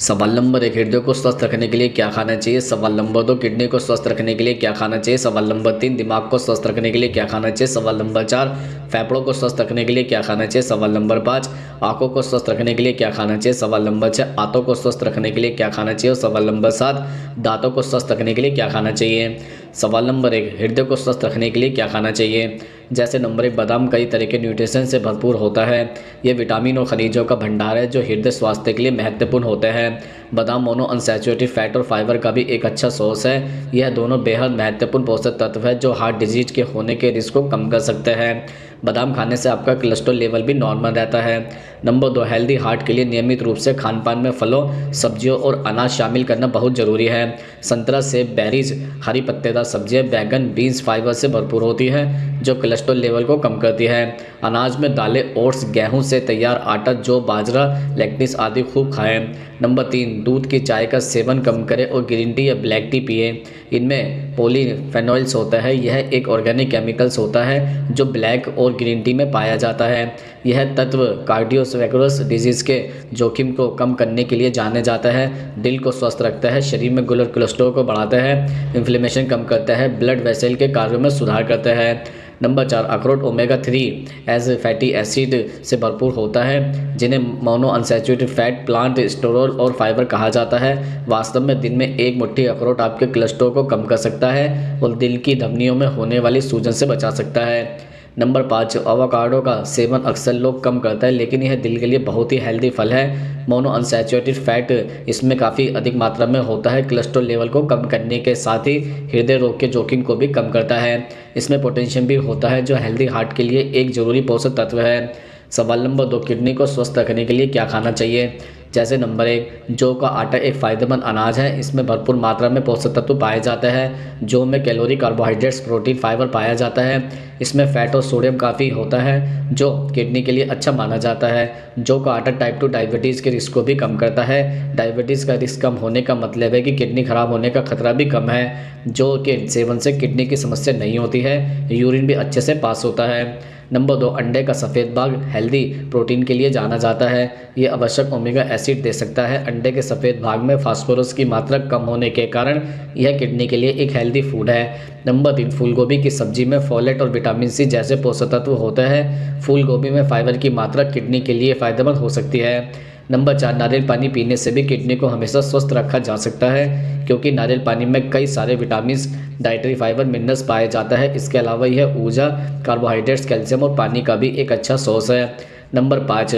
सवाल नंबर 1, हृदय को स्वस्थ रखने के लिए क्या खाना चाहिए। सवाल नंबर 2, किडनी को स्वस्थ रखने के लिए क्या खाना चाहिए। सवाल नंबर 3, दिमाग को स्वस्थ रखने के लिए क्या खाना चाहिए। सवाल नंबर 4, फेफड़ों को स्वस्थ रखने के लिए क्या खाना चाहिए। सवाल नंबर 5, आंखों को स्वस्थ रखने के लिए क्या खाना चाहिए। सवाल नंबर 6, आंतों को स्वस्थ रखने के लिए क्या खाना चाहिए। और सवाल नंबर 7, दांतों को स्वस्थ रखने के लिए क्या खाना चाहिए। सवाल नंबर 1, हृदय को स्वस्थ रखने के लिए क्या खाना चाहिए। जैसे नंबर 1, बादाम कई तरह के न्यूट्रिशन से भरपूर होता है। ये विटामिन और खनिजों का भंडार है जो हृदय स्वास्थ्य के लिए महत्वपूर्ण होते हैं। बादाम मोनो अनसैचुरेटेड फैट और फाइबर का भी एक अच्छा सोर्स है। यह दोनों बेहद महत्वपूर्ण पोषक तत्व है जो हार्ट डिजीज के होने के रिस्क को कम कर सकते हैं। बादाम खाने से आपका कोलेस्ट्रॉल लेवल भी नॉर्मल रहता है। नंबर 2, हेल्दी हार्ट के लिए नियमित रूप से खान पान में फलों, सब्जियों और अनाज शामिल करना बहुत ज़रूरी है। संतरा, सेब, बेरीज, हरी पत्तेदार सब्जियां, बैगन, बीन्स फाइबर से भरपूर होती है जो कोलेस्ट्रॉल लेवल को कम करती है। अनाज में दालें, ओट्स, गेहूं से तैयार आटा, जौ, बाजरा, लेक्टिस आदि खूब खाएं। नंबर 3, दूध की चाय का सेवन कम करें और ग्रीन टी या ब्लैक टी पिए। इनमें पॉलीफेनॉल्स होता है। यह एक ऑर्गेनिक केमिकल्स होता है जो ब्लैक और ग्रीन टी में पाया जाता है। यह तत्व कार्डियोवैस्कुलर डिजीज़ के जोखिम को कम करने के लिए जाने जाता है। दिल को स्वस्थ रखता है, शरीर में कोलेस्ट्रॉल को बढ़ाता है, इन्फ्लेमेशन कम करता है, ब्लड वेसल के कार्यों में सुधार करता है। नंबर 4, अखरोट ओमेगा 3 एज फैटी एसिड से भरपूर होता है जिन्हें mono unsaturated fat, plant sterol और फाइबर कहा जाता है। वास्तव में दिन में एक मुट्ठी अखरोट आपके कोलेस्ट्रॉल को कम कर सकता है और दिल की धमनियों में होने वाली सूजन से बचा सकता है। नंबर 5, एवोकाडो का सेवन अक्सर लोग कम करता है लेकिन यह दिल के लिए बहुत ही हेल्दी फल है। मोनो अनसैचुरेटेड फैट इसमें काफ़ी अधिक मात्रा में होता है। कोलेस्ट्रॉल लेवल को कम करने के साथ ही हृदय रोग के जोखिम को भी कम करता है। इसमें पोटेशियम भी होता है जो हेल्दी हार्ट के लिए एक ज़रूरी पोषक तत्व है। सवाल नंबर 2, किडनी को स्वस्थ रखने के लिए क्या खाना चाहिए। जैसे नंबर 1, जौ का आटा एक फ़ायदेमंद अनाज है। इसमें भरपूर मात्रा में पोषक तत्व पाए जाते हैं। जौ में कैलोरी, कार्बोहाइड्रेट्स, प्रोटीन, फाइबर पाया जाता है। इसमें फैट और सोडियम काफ़ी होता है जो किडनी के लिए अच्छा माना जाता है। जौ का आटा टाइप 2 डायबिटीज़ के रिस्क को भी कम करता है। डायबिटीज़ का रिस्क कम होने का मतलब है कि किडनी खराब होने का खतरा भी कम है। जौ के सेवन से किडनी की समस्या नहीं होती है, यूरिन भी अच्छे से पास होता है। नंबर 2, अंडे का सफ़ेद भाग हेल्दी प्रोटीन के लिए जाना जाता है। ये आवश्यक ओमेगा एसिड दे सकता है। अंडे के सफ़ेद भाग में फास्फोरस की मात्रा कम होने के कारण यह किडनी के लिए एक हेल्दी फूड है। नंबर 3, फूलगोभी की सब्जी में फोलेट और विटामिन सी जैसे पोषक तत्व होते हैं। फूलगोभी में फाइबर की मात्रा किडनी के लिए फ़ायदेमंद हो सकती है। नंबर 4, नारियल पानी पीने से भी किडनी को हमेशा स्वस्थ रखा जा सकता है क्योंकि नारियल पानी में कई सारे विटामिन्स, डाइटरी फाइबर, मिनरल्स पाए जाता है। इसके अलावा यह ऊर्जा, कार्बोहाइड्रेट्स, कैल्शियम और पानी का भी एक अच्छा सोर्स है। नंबर 5,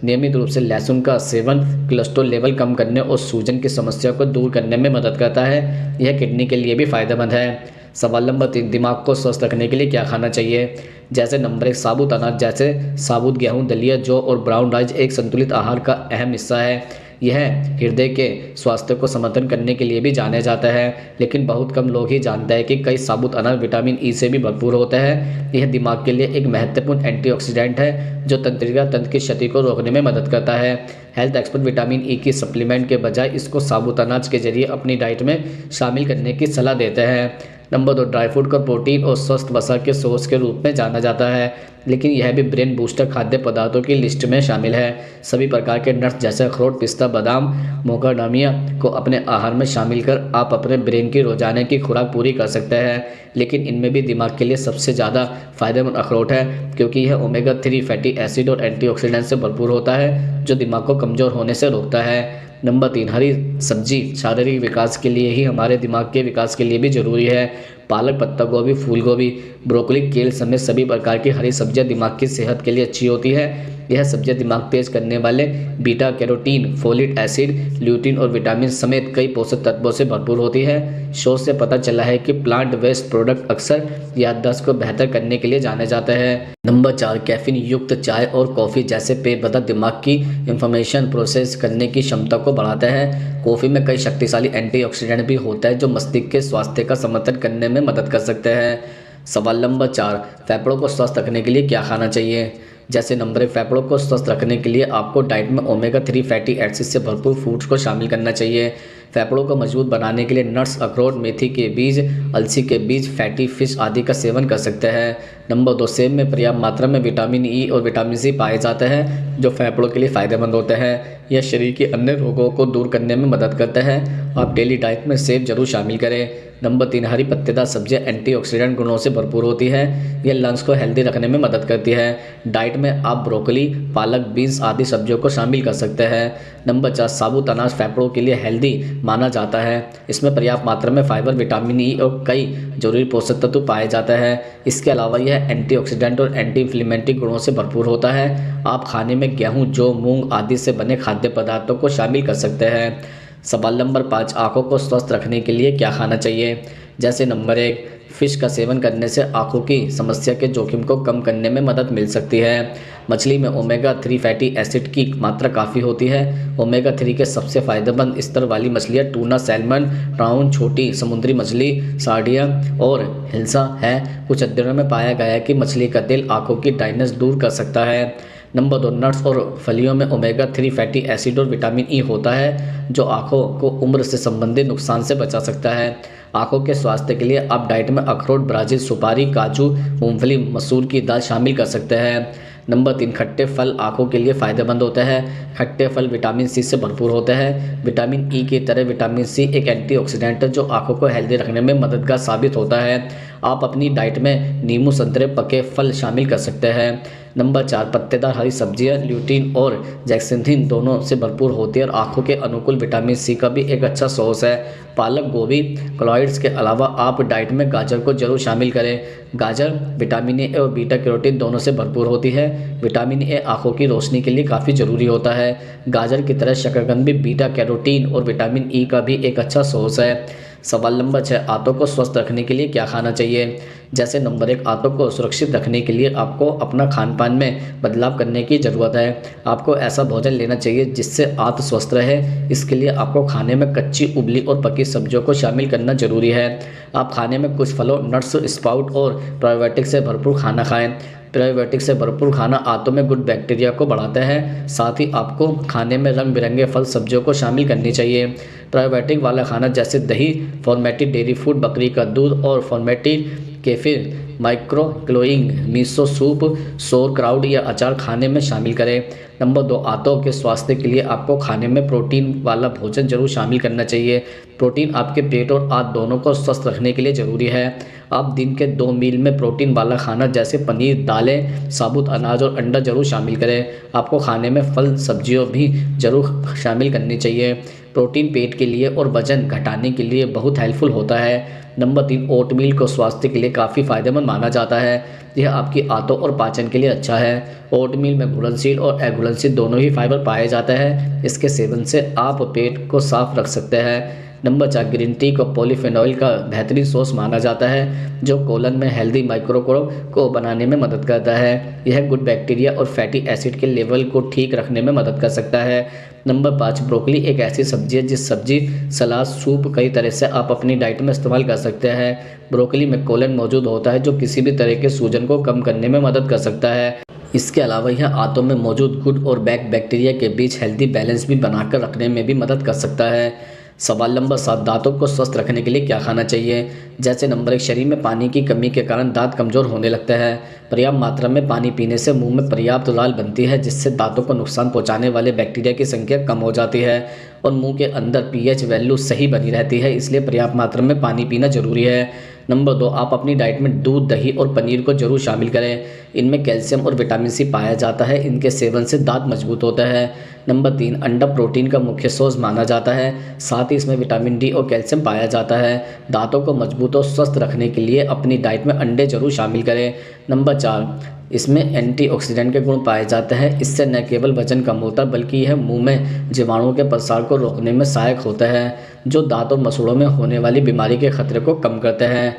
नियमित रूप से लहसुन का सेवन कोलेस्ट्रॉल लेवल कम करने और सूजन की समस्या को दूर करने में मदद करता है। यह किडनी के लिए भी फायदेमंद है। सवाल नंबर 3, दिमाग को स्वस्थ रखने के लिए क्या खाना चाहिए। जैसे नंबर 1, साबुत अनाज जैसे साबुत गेहूं, दलिया, जौ और ब्राउन राइस एक संतुलित आहार का अहम हिस्सा है। यह हृदय के स्वास्थ्य को समर्थन करने के लिए भी जाना जाता है लेकिन बहुत कम लोग ही जानते हैं कि कई साबुत अनाज विटामिन ई से भी भरपूर होते हैं। यह दिमाग के लिए एक महत्वपूर्ण एंटीऑक्सीडेंट है जो तंत्रिका तंत्र की क्षति को रोकने में मदद करता है। हेल्थ एक्सपर्ट विटामिन ई की सप्लीमेंट के बजाय इसको साबुत अनाज के जरिए अपनी डाइट में शामिल करने की सलाह देते हैं। नंबर 2, ड्राई फ्रूट को प्रोटीन और स्वस्थ वसा के सोर्स के रूप में जाना जाता है लेकिन यह भी ब्रेन बूस्टर खाद्य पदार्थों की लिस्ट में शामिल है। सभी प्रकार के नट्स जैसे अखरोट, पिस्ता, बादाम, मोकाडामिया को अपने आहार में शामिल कर आप अपने ब्रेन की रोजाना की खुराक पूरी कर सकते हैं। लेकिन इनमें भी दिमाग के लिए सबसे ज़्यादा फायदेमंद अखरोट है क्योंकि यह ओमेगा 3 फैटी एसिड और एंटीऑक्सीडेंट से भरपूर होता है जो दिमाग को कमज़ोर होने से रोकता है। नंबर 3, हरी सब्जी शारीरिक विकास के लिए ही हमारे दिमाग के विकास के लिए भी ज़रूरी है। पालक, पत्ता गोभी, फूल गोभी, ब्रोकली, केल समेत सभी प्रकार की हरी सब्जियां दिमाग की सेहत के लिए अच्छी होती है। यह सब्जियां दिमाग तेज करने वाले beta carotene, folic acid, lutein और विटामिन समेत कई पोषक तत्वों से भरपूर होती है। शोध से पता चला है कि प्लांट वेस्ट प्रोडक्ट अक्सर याददाश्त को बेहतर करने के लिए जाने जाते हैं। नंबर 4, कैफीन युक्त चाय और कॉफ़ी जैसे पेय पदार्थ दिमाग की इंफॉर्मेशन प्रोसेस करने की क्षमता को बढ़ाता है। कॉफ़ी में कई शक्तिशाली एंटीऑक्सीडेंट भी होता है जो मस्तिष्क के स्वास्थ्य का समर्थन करने में मदद कर सकते हैं। सवाल नंबर 4, फेफड़ों को स्वस्थ रखने के लिए क्या खाना चाहिए। जैसे नंबर 1, फेफड़ों को स्वस्थ रखने के लिए आपको डाइट में ओमेगा 3 फैटी एसिड से भरपूर फूड्स को शामिल करना चाहिए। फेफड़ों को मजबूत बनाने के लिए नट्स, अखरोट, मेथी के बीज, अलसी के बीज, फैटी फिश आदि का सेवन कर सकते हैं। नंबर 2, सेब में पर्याप्त मात्रा में विटामिन ई और विटामिन सी पाए जाते हैं जो फेफड़ों के लिए फ़ायदेमंद होते हैं। यह शरीर के अन्य रोगों को दूर करने में मदद करते हैं। आप डेली डाइट में सेब जरूर शामिल करें। नंबर 3, हरी पत्तेदार सब्जियां एंटीऑक्सीडेंट गुणों से भरपूर होती है। यह लंग्स को हेल्दी रखने में मदद करती है। डाइट में आप ब्रोकली, पालक, बीन्स आदि सब्जियों को शामिल कर सकते हैं। नंबर 4, साबुत अनाज फेफड़ों के लिए हेल्दी माना जाता है। इसमें पर्याप्त मात्रा में फाइबर, विटामिन ई और कई जरूरी पोषक तत्व पाए जाते हैं। इसके अलावा यह एंटीऑक्सीडेंट और एंटी इन्फ्लेमेटरी गुणों से भरपूर होता है। आप खाने में गेहूं, जौ, मूंग आदि से बने खाद्य पदार्थों को शामिल कर सकते हैं। सवाल नंबर 5, आंखों को स्वस्थ रखने के लिए क्या खाना चाहिए? जैसे नंबर 1, फिश का सेवन करने से आंखों की समस्या के जोखिम को कम करने में मदद मिल सकती है। मछली में ओमेगा 3 फैटी एसिड की मात्रा काफ़ी होती है। ओमेगा 3 के सबसे फायदेमंद स्तर वाली मछलियाँ टूना, सैल्मन, ट्राउन, छोटी समुद्री मछली, सार्डिया और हिल्सा है। कुछ अध्ययनों में पाया गया है कि मछली का तेल आंखों की ड्राइनेस दूर कर सकता है। नंबर 2, नट्स और फलियों में ओमेगा 3 फैटी एसिड और विटामिन ई होता है जो आंखों को उम्र से संबंधित नुकसान से बचा सकता है। आंखों के स्वास्थ्य के लिए आप डाइट में अखरोट, ब्राज़ील सुपारी, काजू, मूंगफली, मसूर की दाल शामिल कर सकते हैं। नंबर 3, खट्टे फल आंखों के लिए फ़ायदेमंद होते हैं। खट्टे फल विटामिन सी से भरपूर होते हैं। विटामिन ई की तरह विटामिन सी एक एंटीऑक्सीडेंट है जो आंखों को हेल्दी रखने में मददगार साबित होता है। आप अपनी डाइट में नींबू, संतरे, पके फल शामिल कर सकते हैं। नंबर 4, पत्तेदार हरी सब्जियां ल्यूटीन और जेक्सिंथिन दोनों से भरपूर होती है और आंखों के अनुकूल विटामिन सी का भी एक अच्छा सोर्स है। पालक, गोभी, कॉलॉइड्स के अलावा आप डाइट में गाजर को जरूर शामिल करें। गाजर विटामिन ए और बीटा कैरोटीन दोनों से भरपूर होती है। विटामिन ए आंखों की रोशनी के लिए काफ़ी ज़रूरी होता है। गाजर की तरह शकरकंद भी बीटा कैरोटीन और विटामिन ई का भी एक अच्छा सोर्स है। सवाल नंबर 6, आंतों को स्वस्थ रखने के लिए क्या खाना चाहिए? जैसे नंबर 1, आंतों को सुरक्षित रखने के लिए आपको अपना खान पान में बदलाव करने की ज़रूरत है। आपको ऐसा भोजन लेना चाहिए जिससे आंत स्वस्थ रहे। इसके लिए आपको खाने में कच्ची, उबली और पकी सब्जियों को शामिल करना जरूरी है। आप खाने में कुछ फलों, नट्स, स्प्राउट और प्रोबायोटिक से भरपूर खाना खाएं। प्रोबायोटिक से भरपूर खाना आंतों में गुड बैक्टीरिया को बढ़ाता है। साथ ही आपको खाने में रंग बिरंगे फल, सब्जियों को शामिल करनी चाहिए। प्रोबायोटिक वाला खाना जैसे दही, फॉर्मेटेड डेयरी फूड, बकरी का दूध और फॉर्मेटेड केफिर, माइक्रोक्लोइंग, मिसो सूप, सोर क्राउड या अचार खाने में शामिल करें। नंबर 2, आंतों के स्वास्थ्य के लिए आपको खाने में प्रोटीन वाला भोजन जरूर शामिल करना चाहिए। प्रोटीन आपके पेट और आंत दोनों को स्वस्थ रखने के लिए ज़रूरी है। आप दिन के 2 मील में प्रोटीन वाला खाना जैसे पनीर, दालें, साबुत अनाज और अंडा जरूर शामिल करें। आपको खाने में फल, सब्जियों भी जरूर शामिल करनी चाहिए। प्रोटीन पेट के लिए और वजन घटाने के लिए बहुत हेल्पफुल होता है। नंबर 3, ओटमील को स्वास्थ्य के लिए काफ़ी फायदेमंद माना जाता है। यह आपकी आंतों और पाचन के लिए अच्छा है। ओटमील में घुलनशील और अघुलनशील दोनों ही फाइबर पाए जाते हैं। इसके सेवन से आप पेट को साफ रख सकते हैं। नंबर 4, ग्रीन टी को पॉलीफेनॉल का बेहतरीन सोर्स माना जाता है जो कोलन में हेल्दी माइक्रोब को बनाने में मदद करता है। यह गुड बैक्टीरिया और फैटी एसिड के लेवल को ठीक रखने में मदद कर सकता है। नंबर 5, ब्रोकली एक ऐसी सब्जी है जिस सब्जी, सलाद, सूप कई तरह से आप अपनी डाइट में इस्तेमाल कर सकते हैं। ब्रोकली में कोलन मौजूद होता है जो किसी भी तरह के सूजन को कम करने में मदद कर सकता है। इसके अलावा यह आंतों में मौजूद गुड और बैड बैक्टीरिया के बीच हेल्दी बैलेंस भी बनाकर रखने में भी मदद कर सकता है। सवाल नंबर 7, दांतों को स्वस्थ रखने के लिए क्या खाना चाहिए? जैसे नंबर 1, शरीर में पानी की कमी के कारण दांत कमज़ोर होने लगते हैं। पर्याप्त मात्रा में पानी पीने से मुंह में पर्याप्त लाल बनती है जिससे दांतों को नुकसान पहुंचाने वाले बैक्टीरिया की संख्या कम हो जाती है और मुंह के अंदर पीएच वैल्यू सही बनी रहती है। इसलिए पर्याप्त मात्रा में पानी पीना जरूरी है। नंबर 2, आप अपनी डाइट में दूध, दही और पनीर को जरूर शामिल करें। इनमें कैल्शियम और विटामिन सी पाया जाता है। इनके सेवन से दांत मजबूत होता है। नंबर 3, अंडा प्रोटीन का मुख्य सोर्स माना जाता है। साथ ही इसमें विटामिन डी और कैल्शियम पाया जाता है। दांतों को मजबूत और स्वस्थ रखने के लिए अपनी डाइट में अंडे जरूर शामिल करें। नंबर 4, इसमें एंटीऑक्सीडेंट के गुण पाए जाते हैं। इससे न केवल वजन कम होता है बल्कि यह मुंह में जीवाणुओं के प्रसार को रोकने में सहायक होता है जो दांत और मसूड़ों में होने वाली बीमारी के खतरे को कम करते हैं।